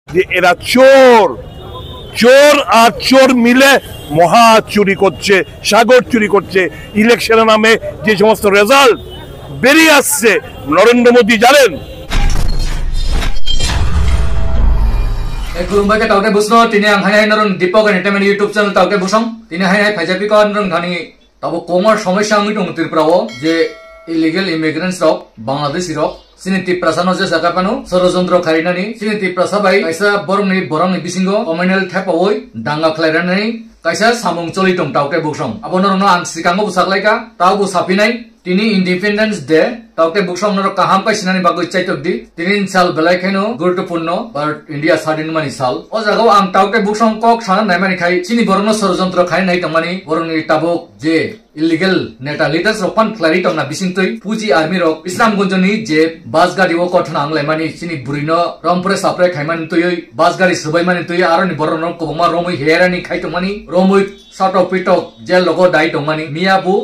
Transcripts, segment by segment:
যে এরা চোর চোর আর চোর মিলে মহা চুরি করছে, সাগর চুরি করছে। ইলেকশনের নামে যে সমস্ত রেজাল্ট বেরিয়ে আসছে, নরেন্দ্র মোদী জানেন। खुलुमबाय तावटे बुसनो तिने आं हाय नरन दीपक एंटरटेनमेंट यूट्यूब चैनल तावटे बुसं तिने हाय फाइजापि को नरन घानी तब कोमर समस्या आंगि दं त्रिपुराओ जे इलिगेल इमिग्रेंट्स रक बांग्लादेशी रक सिनिति प्रसानो जे जागापानो षड़यंत्र खारिनानि सिनिति प्रसाबाय कायसा बरंनि बिसिंगो कम्युनल थेपावै दांगा खलायरानै कायसा सामुं चलि दं तावटे बुसं अबनरनो आं सिगांगो बुसाखलायका तावबो साफिनाय तिनी इंडिपेंडेंस डे तावटे बुकसं नर काहाम कायसिनानि बागै चाइतकदि तिनि साल बेलायखायनो गुरुत्वपूर्ण भारत इंडिया स्वाधीन मानि साल ओ जागाव आं तावटे बुकसं कक साना नायमानि खाय सिनि बरनो षड़यंत्र खायनाय तंमानि बरनि ताबक जे इलीगल नेता लीडर्स रफान क्लारि तंना बिसिंतै पुजि आर्मी रक इस्लामगंजनि जे बास गाड़ी वो कठना आंलायमानि सिनि बुरिनो रमपुरे साप्रे खायमानि तयै बास गाड़ी सबायमानि तयै आरोनि बरनो कोबमा रमै हेरानि खायतमानि रमै साटो पिटक जेल लगो दाइ तंमानि मियाबु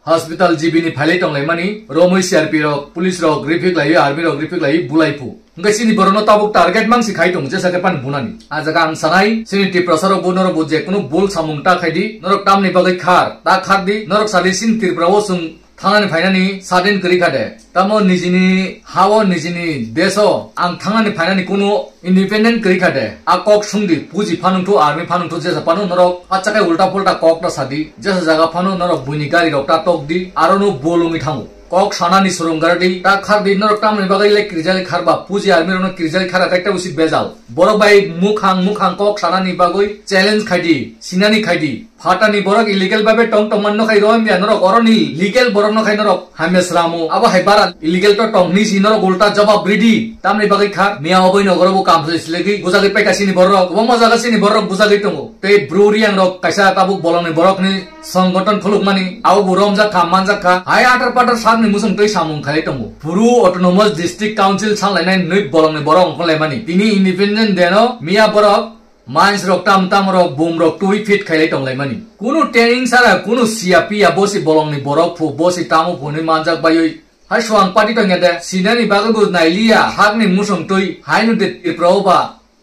हॉस्पिटल जीबीनी फाइलै तंलायमानि रोमै सीआरपी रक पुलिस रक ग्रिफिक लायो आर्मी रक ग्रिफिक लायो बुलाइफु ओंखाय सिनि बरनो ताबुक टारगेट मांसि खायदं जे साकेपान बुनानि आजागा आं सानाय सिनि ति प्रसार बुनर बु जेकुनु बुल सामुंटा खायदि नरक तामनि बागै खार ता खारदि नरक सालिसिन तिरब्रावो सुं थांनानै फायनानि सादिन करि खादे तामो निजिनि हावो निजिनि देशो आं थांनानै फायनानि कुनु इंडिपेंडेंट करि खादे आ कक सुंदि पुजि फानुंथु आर्मी फानुंथु जे पानु नरक आचाकाय उल्टा पुल्टा कक ना सादि जे जागा फानु नरक बुनि गारि रक ता तकदि आरोनो बोलुंगि थांगु कक सानानि सुरुंगारदि ता खारदि नरक तामनि बागै ले क्रिजालि खारबा पुजि आर्मी रनो क्रिजालि खारा कायता उसि बेजाल बरबाय मुखां कक सानानि बागै चैलेंज खायदि सिनानि खायदि फाटानि बरक इलीगल बाबे टंग टंगमन खाय रोम या नरक अरनि लीगल बरक न खाय नरक हामेसरामु अब हायबारा इलीगल तो टंगनि सि नरक उल्टा जवाब रेडी तामनि बागै खा मिया अबै नगरबो कामसलेगि बुजागै पैकासिनि बरक व मजागासिनि बरक बुजागै तंगो ते ब्रुरियां रक कायसा ताबु बलंनि बरकनि संगठन खुलुकमानि आव बुरमजा खामानजा खा हाय आटर पाटर सामनि मुसुं तै सामुं खाय तंगो पुरु ऑटोनोमस डिस्ट्रिक्ट काउंसिल सांलायनाय नै बलंनि बरक खलायमानि तिनि इंडिपेंडेंट देनो मिया बरक माइन्स रक ताम रक बुम रक टुई फिट खायलाय तंलायमानि कुनु ट्रेनिंग सारा कुनु सियापिया बसि बलंनि बरक फु बसि तामु फुनि मानजाक बायै हाय स्वांग पार्टी तंगेदे सिनानि बागबो नाइलिया हागनि मुसुं तै हायनु दे तिरप्रावबा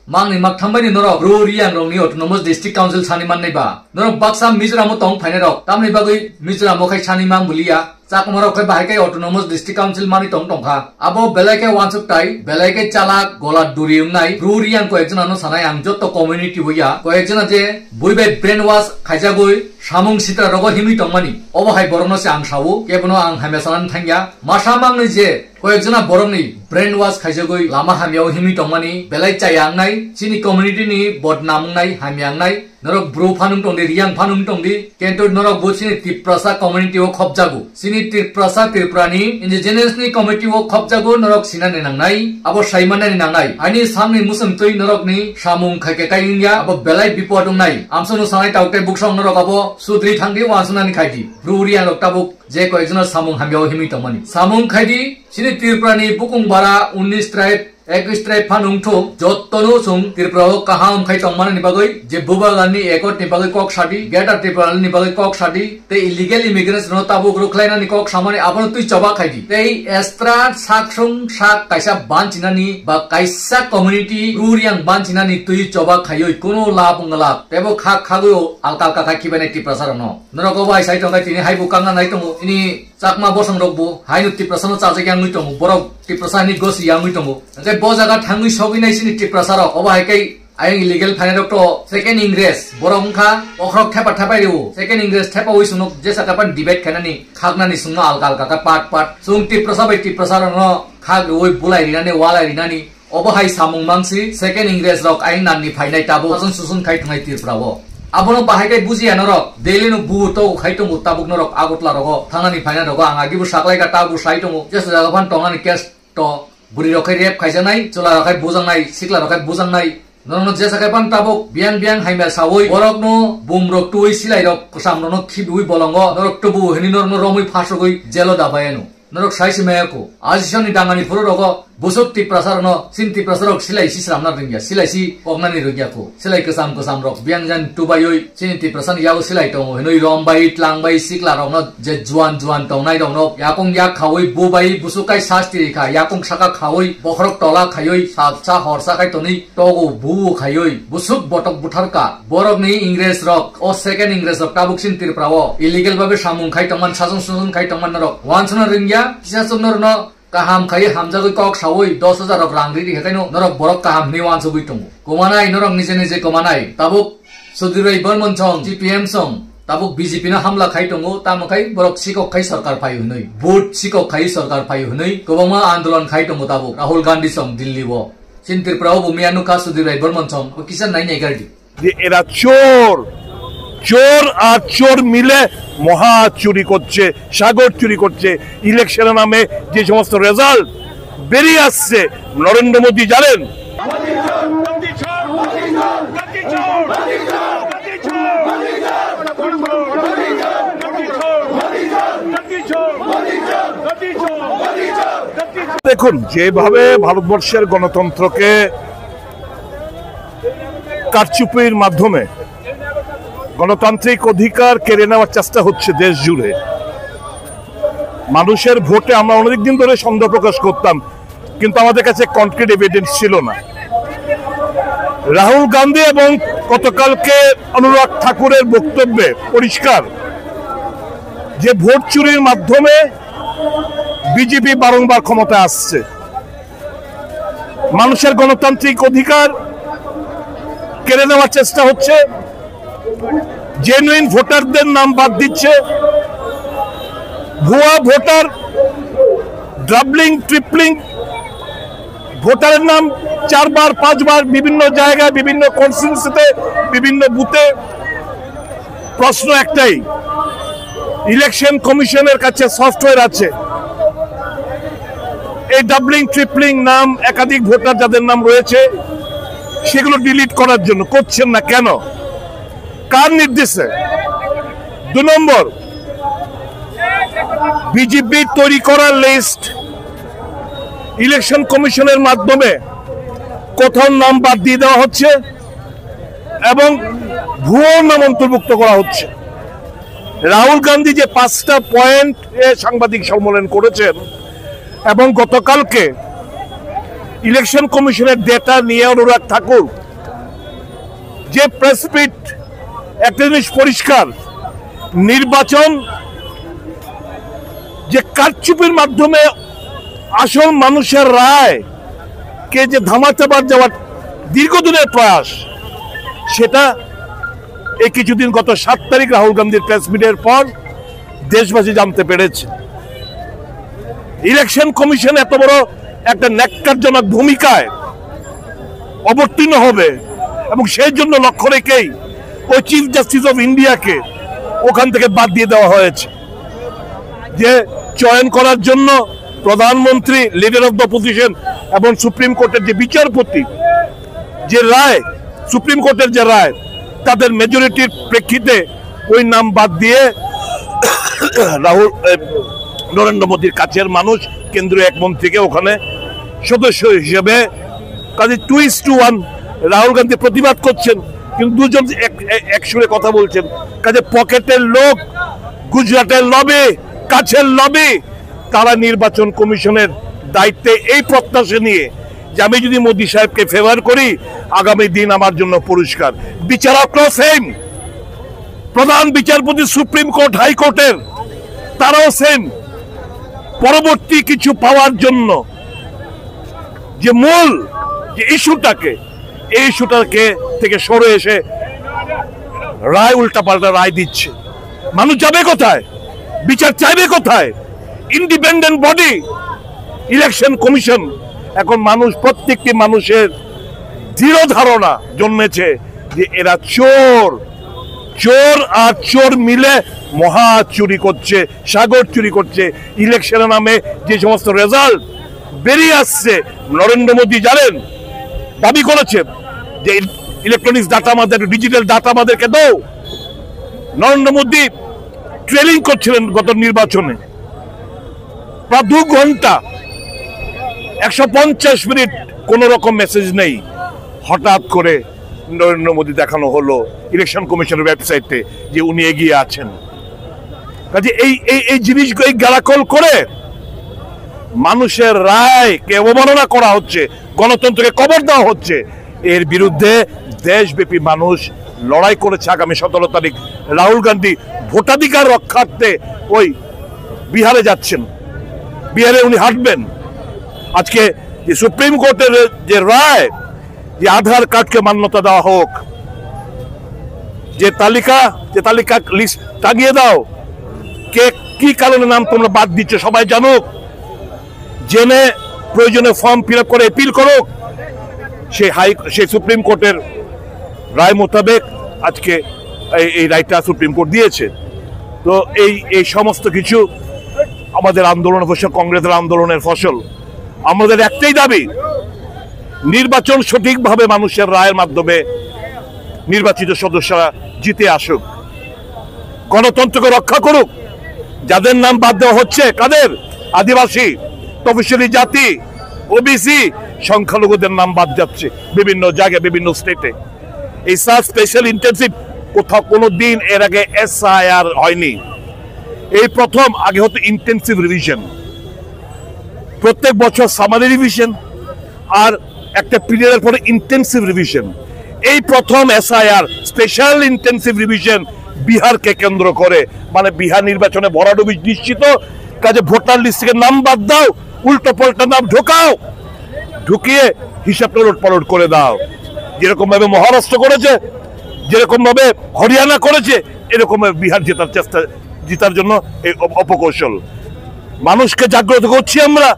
मांनि मागथामबायनि नरक रुरियां रंनि ऑटोनोमस डिस्ट्रिक्ट काउंसिल सानि माननायबा नरक बाक्सा मिजोरामो तंग फायनाय रक तामनि बागै मिजोरामो खाय सानि मां बुलिया चाकमाराव खाय बाहायखाय ऑटोनोमस डिस्ट्रिक्ट काउंसिल मानि तंग तंखा आबो बेलायके वानसुकटाय बेलायके चालाक गला दुरियंनाय रुरियां को एकजनानो सानाय आं जत्त कम्युनिटी वया को एकजना जे बुइबाय ब्रेन वाश खायजागय सामुं सित्रा रग हिमि तंगमानि अबहाय बरनसे आं सावो केबनो आं हामेसानान थांया मासामांनि जे को एकजना बरंनि ब्रेन वाश खायजागय लामा हामियाव हिमि तंगमानि बेलाय चायांनाय सिनि कम्युनिटी नि बदनामनाय हामियांनाय नरक ब्रो फानुं तंदि रियां फानुं तंदि केन्टो नरक बोसिनि तिप्रसा कम्युनिटी ओ खबजागु सिनि तिप्रसा तिरप्रानि इंडिजिनियस नि कमिटी ओ खबजागु नरक सिनानि नांनाय आबो साइमानानि नांनाय आनि सामनि मुसुं तै नरकनि सामुं खायके कायिंया आबो बेलाय बिपदंनाय आमसनु सानाय तावटे बुकसं नरक आबो सुद्रि थांदि वासनानि खायदि ब्रुरिया लक्ताबुक जे कयजना सामुं हामियाव हिमि तंमानि सामुं खायदि सिनि तिरप्रानि बुकुं बारा 19 ट्राइब 21 ट्राइब फानुंथु जत्तनु सुं तिरप्राव काहाम खाय तंमानि बागै जे बुबागानि एकट नि बागै कक सादि गेटार तिरप्रालनि बागै कक सादि ते इलीगल इमिग्रेंट्स न ताबुक रुखलायनानि कक सामानि आपन तुइ चबा खायदि ते एस्ट्रा साकसुं साक कायसा बानचिनानि बा कायसा कम्युनिटी रुरियां बानचिनानि तुइ चबा खायै कोनो लाभ ngला तेबो खा खागो आलका आलका खाकिबानि तिप्रसार न नरगबाय साइ तंगाय तिनि हायबु कांना नाय तंगो तिनि चाकमा बसं रगबो हायनु तिप्रसार चाजे ग्यां मै तंगो बरक तिप्रसारनि गोसि यां मै तंगो जे बजागा थांगै सगिनाय सिनि तिप्रसार अबाहायकै आयं इलीगल फाइनाल डक्टर सेकेंड इंग्रेस बरंखा अखरक थेपा थेपायौ सेकेंड इंग्रेस थेपावै सुनो जे साकापान डिबेट खानानि खागनानि सुनो आलका आलका का पाट सुं तिप्रसार न खाग ओइ बुलायरिनानि वालायरिनानि अबाहाय सामुं मांसि सेकेंड इंग्रेस रक आयं नाननि फाइनाय ताबो सुसुन खाय थांनाय तिरप्रावो आबनो बाहायखाय बुजिया नरक देलिनु बुतो खायतंगु ताबुक नरक आगतला रग थांनानि फाइनाल रग आं आगिबो साखलायगा ताबु सायतंगु जेस जागाफान टंगानि केस तो बुरि रखाय रेप खायजानाय चला रखाय बुजांनाय सिखला रखाय बुजांनाय नरनो जे साखायपान ताबुक बियां बियां हायमेल सावै बरकनो बुमरक टुइ सिलाय रक सामनो खिबुइ बलंग नरक टबु हेनि नरनो रमै फासगै जेलो दाबायनो नरक साइसि मायाको आजिसनि दांगानि फुरो रग busuk ti prasarno sin ti prasarok silai si sramna ringya silai si ognani ringya ko silai kesam rok biangjan tubayoi sin ti prasan yago silai tong henoi rombai tlangbai sikla rokno je juan tongnai dongno yakong yak khawoi bubai busukai sasti kha yakong saka khawoi bokhrok tola khayoi sa horsa kai toni togo bu khayoi busuk botok butharka borok ni ingres rok o second ingres rok tabuk sin tir prawo illegal babe samung khai tongman sajon khai tongman rok wansona ringya kisa sonor no kaham khai hamjagoi kok sawoi 10,000 rok rangri hekaino norok borok kaham ni wansogoi tongo komanai norok nije komanai tabuk sudiroi bormon chong GPM song tabuk BJP na hamla khai tongo tamokai borok sikok khai sarkar phai hunoi vote sikok khai sarkar phai hunoi kobama andolon khai tongo tabuk Rahul Gandhi song Delhi wo sintir prawo bumianu ka sudiroi bormon chong kisan nai gardi যে এরা চোর আর চোর মিলে মহা চুরি করছে, সাগর চুরি করছে। ইলেকশনের নামে যে সমস্ত রেজাল্ট বেরিয়ে আসছে, নরেন্দ্র মোদী জানেন দেখুন যেভাবে ভারতবর্ষের গণতন্ত্রকে কারচুপির মাধ্যমে গণতান্ত্রিক অধিকার কেড়ে নেওয়ার চেষ্টা হচ্ছে দেশ জুড়ে। মানুষের ভোটে আমরা অনেকদিন ধরে সন্দেহ প্রকাশ করতাম, কিন্তু আমাদের কাছে কনক্রিট এভিডেন্স ছিল না। রাহুল গান্ধী এবং গতকালকে অনুরাগ ঠাকুরের বক্তব্যে পরিষ্কার যে ভোট চুরির মাধ্যমে বিজেপি বারংবার ক্ষমতায় আসছে। মানুষের গণতান্ত্রিক অধিকার কেড়ে নেওয়ার চেষ্টা হচ্ছে, জেনুইন ভোটারদের নাম বাদ দিচ্ছে, ভুয়া ভোটার, ডাবলিং ট্রিপলিং ভোটারের নাম 4 বার 5 বার বিভিন্ন জায়গায় বিভিন্ন কনস্টিটিউয়েন্সিতে বিভিন্ন বুথে। প্রশ্ন একটাই, ইলেকশন কমিশনের কাছে সফটওয়্যার আছে এই ডাবলিং ট্রিপলিং নাম একাধিক ভোটার যাদের নাম রয়েছে সেগুলো ডিলিট করার জন্য, করছেন না কেন? কার নির্দেশে? 2 নম্বর, বিজেপি তৈরি করা লিস্ট ইলেকশন কমিশনের মাধ্যমে কোথাও নাম বাদ দিয়ে দেওয়া হচ্ছে এবং ভুয়ো নাম অন্তর্ভুক্ত করা হচ্ছে। রাহুল গান্ধী যে 5টা পয়েন্ট সাংবাদিক সম্মেলন করেছেন এবং গতকালকে ইলেকশন কমিশনের ডেটা নিয়ে অনুরাগ ঠাকুর যে প্রেস মিট, একটা জিনিস পরিষ্কার, নির্বাচন যে কারচুপির মাধ্যমে আসল মানুষের রায় কে যে ধামাচাপা যাওয়ার দীর্ঘদিনের প্রয়াস, সেটা এই কিছুদিন গত 7 তারিখ রাহুল গান্ধীর প্রেস মিটের পর দেশবাসী জানতে পেরেছে। ইলেকশন কমিশন এত বড় একটা ন্যাক্কারজনক ভূমিকায় অবতীর্ণ হবে এবং সেই জন্য লক্ষ্য রেখেই ওই চিফ জাস্টিস অফ ইন্ডিয়াকে ওখান থেকে বাদ দিয়ে দেওয়া হয়েছে, যে চয়ন করার জন্য প্রধানমন্ত্রী, লিডার অফ দ্য অপোজিশন এবং সুপ্রিম কোর্টের যে বিচারপতি যে রায়, সুপ্রিম কোর্টের যে রায়, তাদের মেজরিটির প্রেক্ষিতে ওই নাম বাদ দিয়ে নরেন্দ্র মোদীর কাছের মানুষ কেন্দ্রীয় এক মন্ত্রীকে ওখানে সদস্য হিসেবে, কাজে 2:1 রাহুল গান্ধী প্রতিবাদ করছেন কিন্তু দুজন এক সুরে কথা বলছেন। কাজে পকেটের লোক, গুজরাটের লবি, কাছের লবি, তারা নির্বাচন কমিশনের দায়িত্বে এই প্রত্যাশা নিয়ে যে আমি যদি মোদী সাহেবকে ফেভার করি আগামী দিন আমার জন্য পুরস্কার। বিচারকরাও সেম, প্রধান বিচারপতি সুপ্রিম কোর্ট, হাইকোর্টের তারাও সেম। পরবর্তী কিছু পাওয়ার জন্য যে মূল যে ইস্যুটাকে, এই ইস্যুটাকে থেকে সরে এসে রায় উল্টাপাল্টা রায় দিচ্ছে। মানুষ যাবে কোথায়? বিচার চাইবে কোথায়? Independent body election commission. এখন মানুষ, প্রত্যেকটি মানুষের দৃঢ় ধারণা জন্মেছে যে এরা চোর আর চোর মিলে মহা চুরি করছে, সাগর চুরি করছে। ইলেকশনের নামে যে সমস্ত রেজাল্ট বেরিয়ে আসছে, নরেন্দ্র মোদী জানেন, দাবি করেছে যে ইলেকট্রনিক্স ডাটা আমাদের, ডিজিটাল ডাটা আমাদেরকে দাও। নরেন্দ্র মোদী ট্রেনিং করছিলেন গত নির্বাচনে প্রায় 2 ঘন্টা 150 মিনিট কোনো রকম মেসেজ নেই, হঠাৎ করে নরেন্দ্র মোদী দেখানো হলো ইলেকশন কমিশনের ওয়েবসাইটে যে উনি এগিয়ে আছেন। কাজে এই জিনিসগুলো এই গালাকল করে মানুষের রায়কে অবমাননা করা হচ্ছে, গণতন্ত্রকে কবর দেওয়া হচ্ছে। এর বিরুদ্ধে দেশব্যাপী মানুষ লড়াই করেছে। আগামী 17 তারিখ রাহুল গান্ধী ভোটাধিকার রক্ষার্থে ওই বিহারে যাচ্ছেন, বিহারে উনি হাঁটবেন। আজকে যে সুপ্রিম কোর্টের যে রায়, যে আধার কার্ডকে মান্যতা দেওয়া হোক, যে তালিকা লিস্ট টাঙিয়ে দাও, কে কি কারণে নাম তোমরা বাদ দিচ্ছ সবাই জানুক, জেনে প্রয়োজনে ফর্ম ফিল আপ করে এপিল করুক। সেই সুপ্রিম কোর্টের রায় মোতাবেক আজকে এই রায়টা সুপ্রিম কোর্ট দিয়েছে। তো এই সমস্ত কিছু আমাদের আন্দোলনের ফসল, কংগ্রেসের আন্দোলনের ফসল। আমাদের একটাই দাবি, নির্বাচন সঠিকভাবে মানুষের রায়ের মাধ্যমে নির্বাচিত সদস্যরা জিতে আসুক, গণতন্ত্রকে রক্ষা করুক। যাদের নাম বাদ দেওয়া হচ্ছে, কাদের? আদিবাসী, তফসিলি জাতি, ওবিসি, সংখ্যালঘুদের নাম বাদ যাচ্ছে বিভিন্ন জায়গায়, বিভিন্ন স্টেটে। এই স্পেশাল ইন্টেনসিভ কোথাও কোনো দিন এর আগে SIR হয়নি, এই প্রথম। আগে হতো ইন্টেনসিভ রিভিশন, প্রত্যেক বছর সামারি রিভিশন আর একটা পিরিয়ডের পরে ইন্টেনসিভ রিভিশন। এই প্রথম SIR স্পেশাল ইন্টেনসিভ রিভিশন বিহারকে কেন্দ্র করে। মানে বিহার নির্বাচনে ভরাডুবি নিশ্চিত। কাজে ভোটার লিস্ট থেকে নাম বাদ দাও, উল্টো পাল্টা নাম ঢোকাও, ঢুকিয়ে হিসাবটা উলটপালট করে দাও। যেরকম ভাবে মহারাষ্ট্র করেছে, যেরকম ভাবে হরিয়ানা করেছে, এরকম বিহার জেতার জন্য এই অপকৌশল। মানুষকে জাগ্রত করছি আমরা,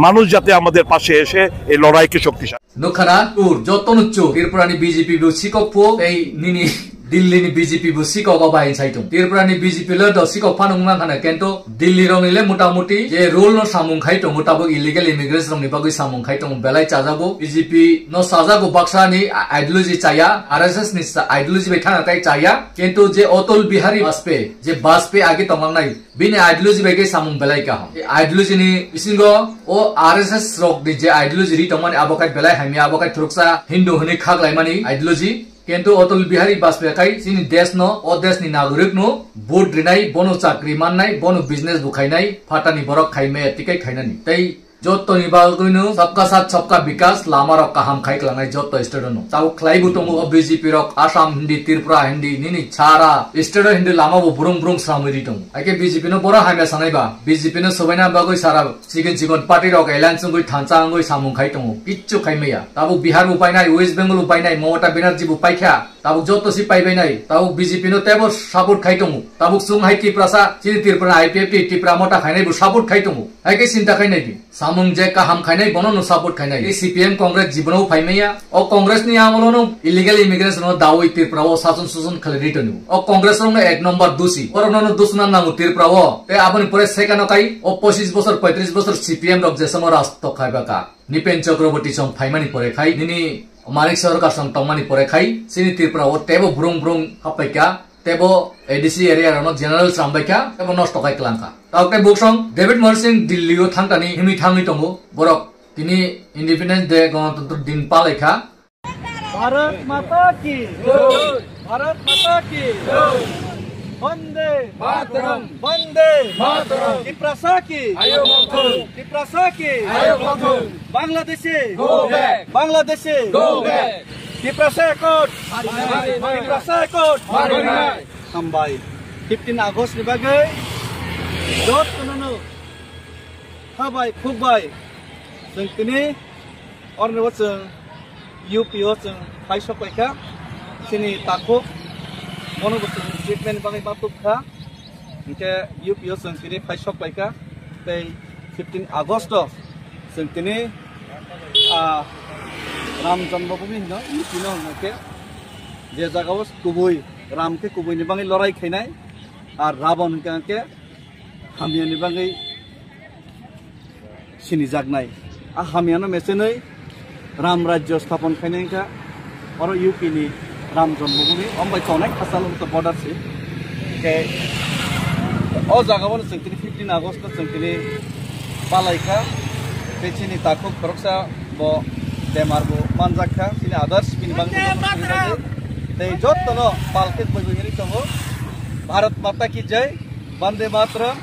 মানুষ যাতে আমাদের পাশে এসে এই লড়াইকে শক্তিশালী। নখানা টুর যতনুচ্চ ত্রিপুরানি বিজেপি সিকক এই নিনি দিল্লিনি বিজেপি সিকক বাই সাইটং ত্রিপুরানি বিজেপি লো সিকক ফানুংনা খানা কিন্তু দিল্লি রংনিলে মোটামুটি যে রুল ন সামুং খাইটং মোটাবক ইলিগেল ইমিগ্রেশন রংনি বাগৈ সামুং খাইটং বেলাই চাজাগো বিজেপি ন সাজাগো বাক্সানি আইডিयोलॉजी চায়া RSS नि आइडियोलॉजी बै थाना ताई चाया किंतु जे अटल बिहारी वाजपेयी आगे तंगनाय बिनि आइडियोलॉजी बैगे सामुं बेलाई का आइडियोलॉजी नि इसिंगो ओ RSS रक नि जे आइडियोलॉजी रि तंगमानि आबकाय बेलाई हामि आबकाय थुरक्सा हिंदू हनि खागलायमानि आइडियोलॉजी किंतु अटल बिहारी वाजपेयी काई सिनि देश न ओ देश नि नागरिक नो भोट रिनाय बनो चाकरी माननाय बनो बिजनेस बुखायनाय फाटानि बरक खायमे टिकै खायनानि तै जत्तनि बागैनो सबका साथ सबका विकास लामा रक काहाम खाइक्लांनाय जत्त स्टेडनो ताउ ख्लाइबु तंगु बीजेपी रक आसाम हिंदी त्रिपुरा हिंदी निनि छारा स्टेड हिंदी लामा बो बुरुं बुरुं सामरि दं आके बीजेपी नो बरा हामे सानायबा बीजेपी नो सबायना बागै सारा सिगन पार्टी रक एलायंस गय थांचांगै सामुं खाइ दं किच्चु खाइमेया ताबु बिहार उपायनाय वेस्ट बेंगल उपायनाय ममता बेनार्जी उपायखा ताबु जत्त सि पाइबायनाय ताबु बीजेपी नो तेबो सपोर्ट खाइ दं ताबु सुंहाइ टिप्रासा सिनि त्रिपुरा IPF टिप्रा मटा खाइनाय बु सपोर्ट खाइ दं आके चिन्ता खाइनाय सामुं जे काहाम खाइनाय बनो नो सपोर्ट खाइनाय CPM कांग्रेस जीवनौ फाइमेया ओ कांग्रेस नि आमलोनो इलीगल इमिग्रेशन नो दावै त्रिपुराव शासन सुसन खलरिटनु ओ कांग्रेस नो 1 नम्बर दोषी परनो दोषना नांगु त्रिपुराव ते आबनि परे सेकानो काई ओ 25 बছর 35 বছর CPM रक जेसम रास्त खाइबाका निपेन चक्रवर्ती सं फाइमानि परे खाइ निनि मानिक सरकार सं तमानि परे खाइ सिनि त्रिपुराव तेबो ब्रुं ब्रुं हापाइका तेबो ADC एरिया रनो जनरल सामबाइका तेबो नष्ट खाइ क्लांका ताउके बुकसं डेविड मर्सिंग दिल्लीओ थांतानि हिमि थाङै दङो बरक तिनि इंडिपेंडेंस डे गणतंत्र दिन पालेखा भारत माता की जय भारत माता की जय वंदे मातरम वंदे मातरम त्रिपुरा की आयो मथुर त्रिपुरा की आयो मथुर Bangladeshi go back Bangladeshi go back Tripura कोट त्रिपुरा कोट मारिनाय हामबाय 15 आगस्ट नि बागै जत कोननो हाबाय फुगबाय जों तिनि अरनबो जों UPO जों फायसबायखा सिनि ताखो मनोबो ट्रिटमेन्ट बागै बापुखा इते UPO जों तिनि फायसबायखा बै 15 आगस्ट जों तिनि राम जन्मभूमि हिनो UPनो होनके जे जागाव कुबुय राम के कुबुयनि बागै लड़ाई खैनाय आर रावण के हामियानि बागै सिनि जागनाय आ हामियानो मेसेनै राम राज्य स्थापन खायनायखा और UP नि राम जन्मभूमि अम्बाय खावनाय खासाल तो बॉर्डर से के ओ जागाव जों 15 आगस्ट जों पालायखा sini takut koroksa bo demar bo manjakha sini others sini bang tei jot tono palkit bojuri tongo Bharat माता की जय वंदे मातरम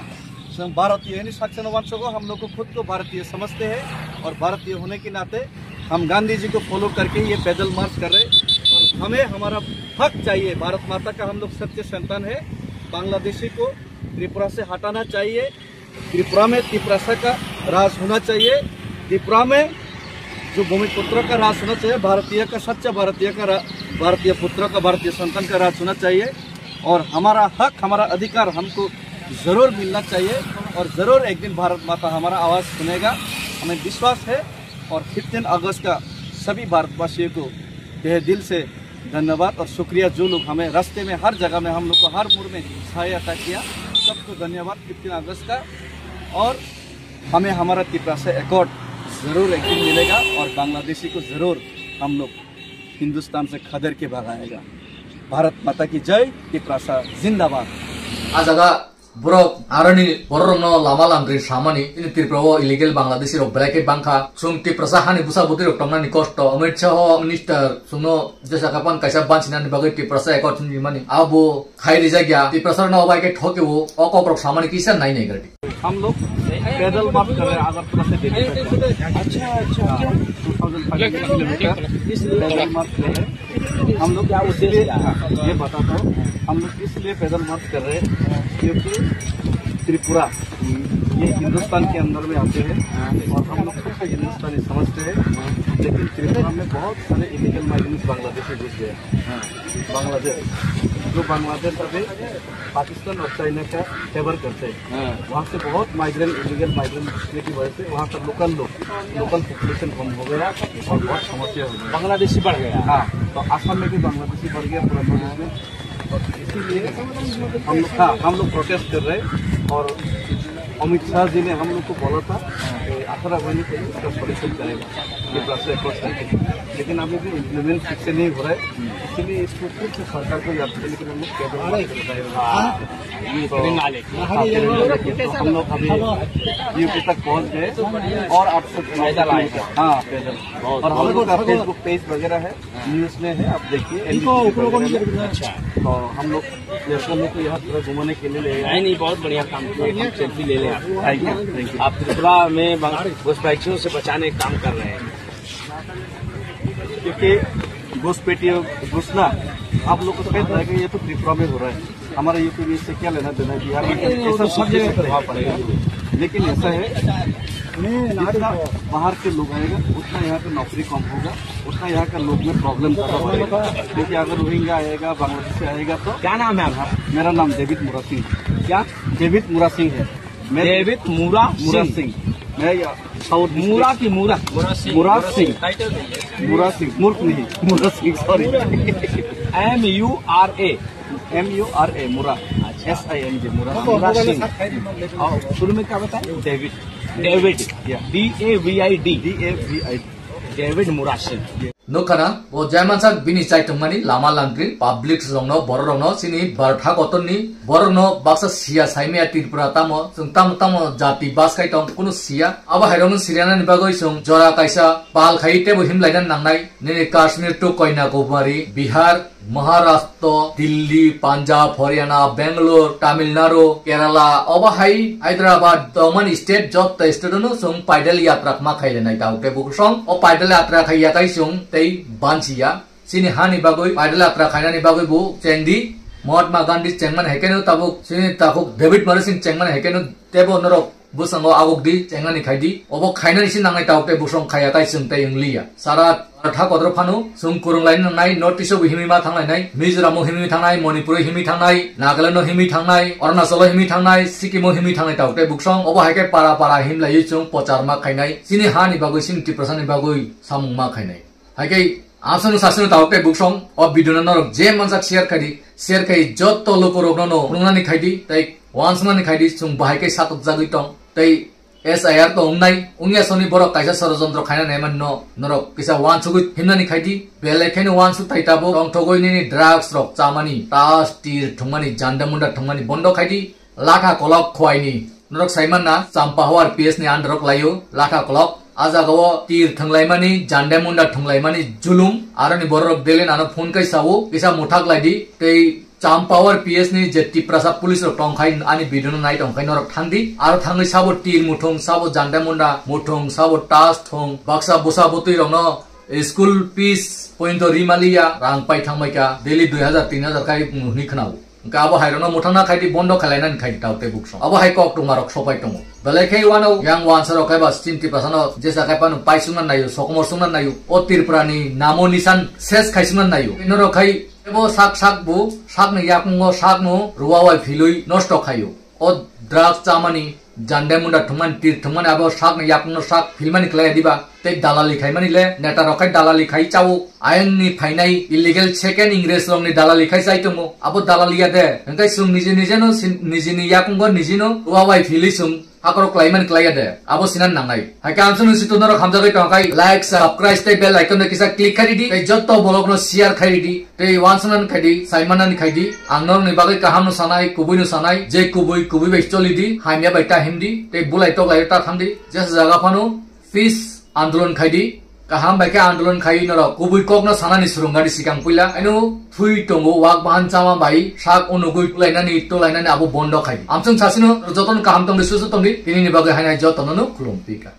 भारतीय है साक्षर वंश को हम लोग को खुद को भारतीय समझते हैं और भारतीय होने के नाते हम गांधी जी को फॉलो करके ये पैदल मार्च कर रहे और हमें हमारा हक चाहिए। भारत माता का हम लोग सच्चे संतान है। बांग्लादेशी को त्रिपुरा से हटाना चाहिए। त्रिपुरा में त्रिपुरा का राज होना चाहिए। त्रिपुरा में जो भूमिपुत्र का राज होना चाहिए। भारतीय का सच्चा भारतीय पुत्र का भारतीय संतान का राज होना चाहिए और हमारा हक हमारा अधिकार हमको जरूर मिलना चाहिए और जरूर एक दिन भारत माता हमारा आवाज़ सुनेगा, हमें विश्वास है। और 15 अगस्त का सभी भारतवासियों को तहे दिल से धन्यवाद और शुक्रिया। जो लोग हमें रास्ते में हर जगह में हम लोग को हर मोड़ में सहायता किया, सबको धन्यवाद 15 अगस्त का। और हमें हमारा त्रिपुरा से एकॉर्ड ज़रूर एक दिन मिलेगा और बांग्लादेशी को ज़रूर हम लोग हिंदुस्तान से खदेड़ के भगाएगा। भारत माता की जय। त्रिपुरा जिंदाबाद। आज borok arani borok no lama lamri samani ini Tripura illegal Bangladeshi rok black bangka sung Tripura hani busa butir rok tamnani kosto Amit Shah minister sungno jasa kapan kaisa banchinan bagai Tripura ekot mani abo khai rijagya Tripura no bagai thoke wo okop rok samani kisan nai nei gardi हम लोग पैदल मार्च कर रहे हैं आगरतला से दिल्ली तक। अच्छा 2005 kilometre पैदल मार्च कर रहे हैं हम लोग। क्या इसलिए ये बताता हूँ, हम लोग इसलिए पैदल मार्च कर रहे हैं क्योंकि त्रिपुरा ये हिंदुस्तान के अंदर में आते हैं और हम लोग खुद को हिंदुस्तानी समझते हैं। लेकिन त्रिपुरा में बहुत सारे इलीगल माइग्रेंट्स बांग्लादेशी घुस गए। बांग्लादेश जो बांग्लादेश अभी पाकिस्तान और चाइना का फेवर करते हैं, वहाँ से बहुत माइग्रेंट इलीगल माइग्रेंट घुसने की वजह से वहाँ का लोकल पॉपुलेशन कम हो गया और बहुत समस्या हो गई। बांग्लादेशी बढ़ गया। हाँ, तो आसाम में भी बांग्लादेशी बढ़ गया पूरा प्रदेश में। और इसीलिए हम लोग प्रोटेस्ट कर रहे हैं और अमित शाह जी ने हम लोग को बोला था 18 महीने के लिए इसका सॉल्यूशन करेगा त्रिपुरा से अप्रोच करके, लेकिन अभी भी इम्प्लीमेंट ठीक से नहीं हो रहा है। इसीलिए इसको फिर से सरकार को याद करने के लिए हम लोग अभी यूपी तक पहुंच गए और 800 किलोमीटर हाँ पैदल। और हम लोग का फेसबुक पेज वगैरह है, न्यूज में है, आप देखिए। तो हम लोग को यहाँ पूरा घुमाने के लिए ले नहीं बहुत बढ़िया काम किया, सेल्फी ले लें आप त्रिपुरा में घुसपैठियों से बचाने का काम कर रहे हैं। क्योंकि घुसपैठियों घुसना आप लोग को तो कहता है कि ये तो त्रिपुरा में हो रहा है, हमारा यूपी में इससे क्या लेना देना, बिहार में ऐसा सब जगह प्रभाव पड़ेगा। लेकिन ऐसा है जितना बाहर के लोग आएगा उतना यहाँ पे नौकरी कम होगा, उतना यहाँ का लोग में प्रॉब्लम ज़्यादा बढ़ेगा। क्योंकि अगर रोहिंग्या आएगा, बांग्लादेश से आएगा तो क्या नाम है आपका? मेरा नाम डेविड मुरा सिंह। क्या डेविड मुरा सिंह है? डेविड मुरा सिंह। मैं साउथ मुरा की मुरा मुरा सिंह मूर्ख नहीं, मुरा सिंह सॉरी MURA मुरा SING मुरा सिंह। शुरू में क्या बताए? डेविड DAVID डेविड मुरा Singh. Nukana, o Jamansak bini Chaitumani, Lama Langri, Public Songno, Borono, Sini, Bartha Otoni, Borono, Baxa Sia, Saimia Tipuratamo, Suntam Tamo, Jati, Baskaiton, Kunusia, Abaharon, Syrian and Bagoisum, Jora Kaisa, Pal Haite, Him Laidan Nanai, Nene Kashmir to Koina Gobari, Bihar, Maharashtra, Delhi, Punjab, Haryana, Bangalore, Tamil Nadu, Kerala, Obahai, Hyderabad, Domani State, Job, the student, Sung, Paidal Yatrak Makai, Night out, Booksong, or Paidal Atrak Yakai Bansia, Sini Hani Bagui, Paidal Atrak Hanani Bagu, Chendi, Mahatma Gandhi, Chengman Hekenu Tabuk, Sini Tabuk, David Morrison, Chengman Hekenu, Tebo Noro. Busango Agogdi, Chengani Kaidi, Obo Kaina Sinanga Tauke Busong Kayakai Sunte Lia, Sarat Kodropanu, Sung Kurulain Nai, Notice of Himima Tangai, Mizramu Himi Tangai, Monipuri Himi Tangai, Nagalano Himi Tangai, Ornasolo Himi Tangai, Sikimo Himi Tangai Tauke Buksong, Obahake Para Himla Yusung, Pocharma Kainai, Sini Hani Bagui, Sinti Person Bagui, Samma Kainai. Hake Asanu Sasunu Tauke Buksong, or Bidunano, Jamansak Share Kai, Jotto Lokorono, Runani Kaidi, take once money Kaidi, Sung Bahake Sato Zagitong. They SIR to Umnai, Unya Sony Borok Kaisa Sorozondro Kana Neman no Norok, Kisa one so good Himani Kaiti, Belekan one to Taitabo, Long Togoini, drugs, rock, Samani, Tas, Tir, Tumani, Jandamunda, Tumani, Bondo Kaiti, Laka Kolok, Quaini, Norok Simona, Sampahor, PS Neandrok Layo, Laka Kolok, Azagawa tir thanglaimani jandemunda thanglaimani julum arani borok delen ana phone kai sawo isa muthak laidi tei Cham Power PS ni jetti prasap police rok tongkai ani video nai tongkai norok thangdi aro thangai sabo tir muthong sabo jandemunda muthong sabo tas thong baksa bosa botui rok no school fees point rimalia rang pai thangmaika daily 2000 3000 kai ni khnau ka abo hairona muthana khaidi bondo khalainan khai taute bukso abo hai kok tumarok sopai tongo bele khai wano yang wan saro kai bas 50% jesa kai panu paisunan nayo sokomor sunan nayo o tirprani namo nisan ses khaisunan nayo inoro khai ebo sak bu sak ne yakmo sak no ruwawai philui nosto khayo o drugs chamani jandemunda thuman tir thuman abo sak ne yakno sak filmani klai diba te dalali khai mani le neta rokai dalali khai chau ayan ni phainai illegal second ingres long ni dalali khai sai tomo abo dalali ade enkai sum nije no nije ni yakmo nije no ruwawai phili sum akoro klaiman klaiade abo sinan nangai hai kam sunu situnoro khamjagai tongkai like subscribe te bell icon de kisa click khari di te jotto blog no share khari di te wansanan khadi saimanan khadi angnor ni bagai kaham no sanai kubui no sanai je kubui bai choli di haimya bai ta himdi te bulai to lai ta thamdi jas jaga phano peace andolon khadi kaham bai ka andolon khai no kubui kok no sanani surungari sikang puila ainu thui tongo wak bahan chama bai sak onugui lainani to lainani abo bondo khai amsung sasino joton kaham tong disu tong di tini ni bagai hanai joton no khulum pika